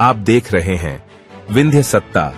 आप देख रहे हैं विंध्य सत्ता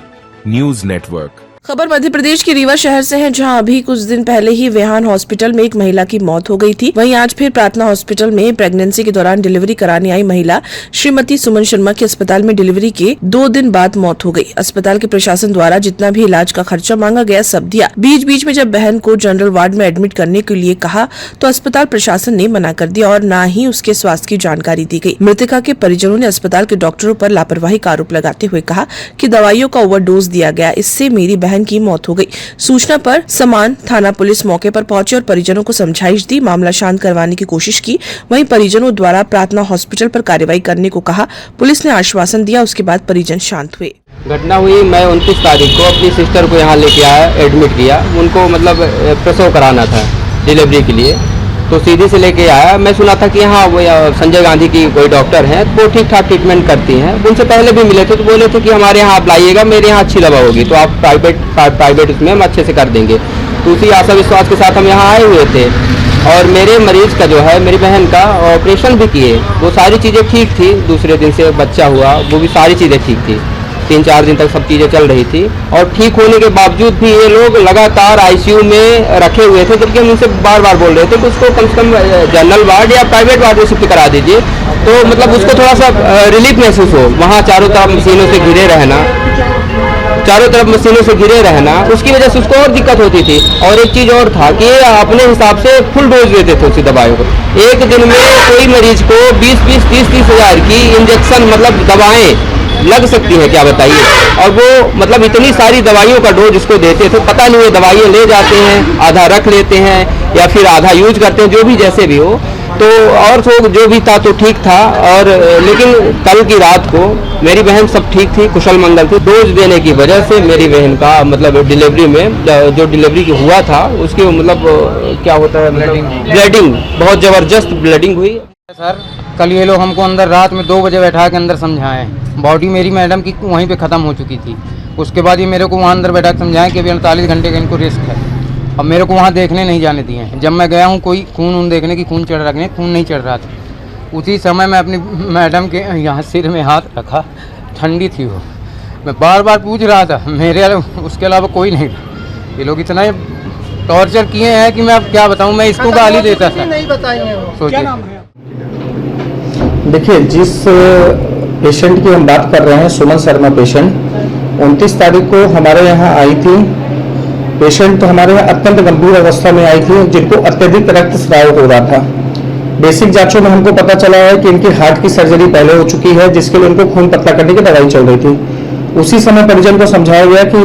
न्यूज नेटवर्क। खबर मध्य प्रदेश के रीवा शहर से है, जहां अभी कुछ दिन पहले ही वेहान हॉस्पिटल में एक महिला की मौत हो गई थी। वहीं आज फिर प्रार्थना हॉस्पिटल में प्रेगनेंसी के दौरान डिलीवरी कराने आई महिला श्रीमती सुमन शर्मा की अस्पताल में डिलीवरी के 2 दिन बाद मौत हो गई। अस्पताल के प्रशासन द्वारा जितना भी इलाज का खर्चा मांगा गया सब दिया। बीच बीच में जब बहन को जनरल वार्ड में एडमिट करने के लिए कहा तो अस्पताल प्रशासन ने मना कर दिया और न ही उसके स्वास्थ्य की जानकारी दी गई। मृतका के परिजनों ने अस्पताल के डॉक्टरों पर लापरवाही का आरोप लगाते हुए कहा कि दवाइयों का ओवरडोज दिया गया, इससे मेरी बहन की मौत हो गई। सूचना पर समान थाना पुलिस मौके पर पहुंचे और परिजनों को समझाइश दी, मामला शांत करवाने की कोशिश की। वहीं परिजनों द्वारा प्रार्थना हॉस्पिटल पर कार्रवाई करने को कहा। पुलिस ने आश्वासन दिया, उसके बाद परिजन शांत हुए। घटना हुई, मैं 29 तारीख को अपनी सिस्टर को यहाँ लेके आया, एडमिट किया। उनको मतलब प्रसव कराना था डिलीवरी के लिए, तो सीधी से लेके आया। मैं सुना था कि यहाँ वो संजय गांधी की कोई डॉक्टर हैं, वो ठीक ठाक ट्रीटमेंट करती हैं। उनसे पहले भी मिले थे तो बोले थे कि हमारे यहाँ आप लाइएगा, मेरे यहाँ अच्छी दवा होगी, तो आप प्राइवेट उसमें हम अच्छे से कर देंगे। तो उसी आशा विश्वास के साथ हम यहाँ आए हुए थे। और मेरे मरीज का जो है, मेरी बहन का ऑपरेशन भी किए, वो सारी चीज़ें ठीक थी। दूसरे दिन से बच्चा हुआ, वो भी सारी चीज़ें ठीक थी। 3-4 दिन तक सब चीज़ें चल रही थी और ठीक होने के बावजूद भी ये लोग लगातार आईसीयू में रखे हुए थे, जबकि हम उनसे बार बार बोल रहे थे कि उसको कम से कम जनरल वार्ड या प्राइवेट वार्ड में शिफ्ट करा दीजिए, तो मतलब उसको थोड़ा सा रिलीफ महसूस हो। वहाँ चारों तरफ मशीनों से घिरे रहना, उसकी वजह से उसको और दिक्कत होती थी। और एक चीज़ और था कि अपने हिसाब से फुल डोज देते थे उसी दवाइयों को। एक दिन में कोई मरीज को 20-20, 30-30 हज़ार की इंजेक्शन मतलब दवाएँ लग सकती है, क्या बताइए। और वो मतलब इतनी सारी दवाइयों का डोज इसको देते थे, पता नहीं ये दवाइयाँ ले जाते हैं, आधा रख लेते हैं या फिर आधा यूज करते हैं, जो भी जैसे भी हो। तो और जो भी था तो ठीक था। और लेकिन कल की रात को मेरी बहन सब ठीक थी, कुशल मंगल थी। डोज देने की वजह से मेरी बहन का मतलब डिलीवरी में जो डिलीवरी हुआ था उसकी मतलब क्या होता है, ब्लडिंग बहुत ज़बरदस्त ब्लडिंग हुई। सर कल ये लोग हमको अंदर रात में 2 बजे बैठा के अंदर समझाएं। बॉडी मेरी मैडम की वहीं पे ख़त्म हो चुकी थी। उसके बाद ये मेरे को वहाँ अंदर बैठा के समझाएं कि अभी 48 घंटे का इनको रिस्क है। अब मेरे को वहाँ देखने नहीं जाने दिए हैं। जब मैं गया हूँ कोई खून देखने की, खून चढ़ रखने, खून नहीं चढ़ रहा था। उसी समय मैं अपनी मैडम के यहाँ सिर में हाथ रखा, ठंडी थी वो। मैं बार बार पूछ रहा था, मेरे उसके अलावा कोई नहीं था। ये लोग इतना टॉर्चर किए हैं कि मैं अब क्या बताऊँ। मैं इसको गाली देता था। सोचिए, देखिए जिस पेशेंट की हम बात कर रहे हैं, सुमन शर्मा पेशेंट, 29 तारीख को हमारे यहाँ आई थी। पेशेंट तो हमारे यहाँ अत्यंत गंभीर अवस्था में आई थी, जिनको अत्यधिक रक्तस्राव हो रहा था। बेसिक जांचों में हमको पता चला है कि इनकी हार्ट की सर्जरी पहले हो चुकी है, जिसके लिए उनको खून पतला करने की दवाई चल रही थी। उसी समय परिजन को समझाया गया कि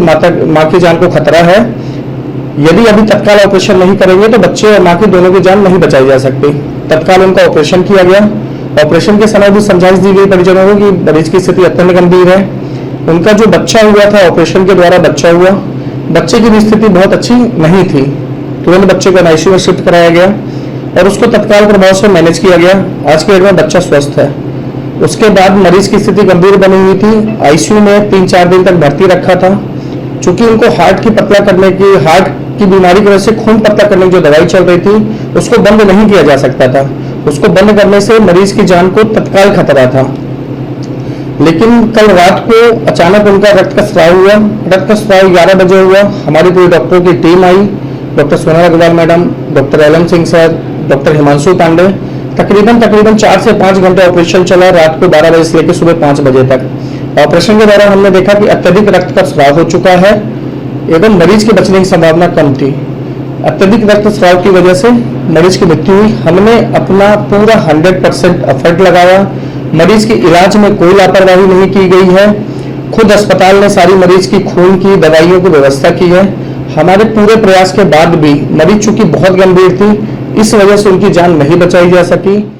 माँ की जान को खतरा है, यदि अभी तत्काल ऑपरेशन नहीं करेंगे तो बच्चे और माँ की दोनों की जान नहीं बचाई जा सकती। तत्काल उनका ऑपरेशन किया गया। ऑपरेशन के समय भी समझाइश दी गई परिजनों को कि मरीज की स्थिति अत्यंत गंभीर है। उनका जो बच्चा हुआ था, ऑपरेशन के द्वारा बच्चा हुआ, बच्चे की भी स्थिति बहुत अच्छी नहीं थी। तुरंत बच्चे को आईसीयू में शिफ्ट कराया गया और उसको तत्काल प्रभाव से मैनेज किया गया। आज के डेट में बच्चा स्वस्थ है। उसके बाद मरीज की स्थिति गंभीर बनी हुई थी, आईसीयू में 3-4 दिन तक भर्ती रखा था। चूंकि उनको हार्ट की बीमारी की वजह से खून पतला करने की जो दवाई चल रही थी उसको बंद नहीं किया जा सकता था। उसको बंद करने से मरीज की जान को तत्काल खतरा था। लेकिन कल रात को अचानक उनका रक्त का स्राव हुआ। रक्त का स्राव 11 बजे हुआ। हमारी पूरी डॉक्टरों की टीम आई, doctor Sonal Agarwal madam, doctor LM Singh sir, doctor Himanshu Pandey. तकरीबन 4 से 5 घंटे ऑपरेशन चला, रात को 12 बजे से लेकर सुबह 5 बजे तक। ऑपरेशन के दौरान हमने देखा कि अत्यधिक रक्त का स्राव हो चुका है एवं मरीज के बचने की संभावना कम थी। अत्यधिक रक्तस्राव की वजह से मरीज की मृत्यु हुई। हमने अपना पूरा 100% एफर्ट लगाया। मरीज के इलाज में कोई लापरवाही नहीं की गई है। खुद अस्पताल ने सारी मरीज की खून की दवाइयों की व्यवस्था की है। हमारे पूरे प्रयास के बाद भी मरीज चूंकि बहुत गंभीर थी, इस वजह से उनकी जान नहीं बचाई जा सकी।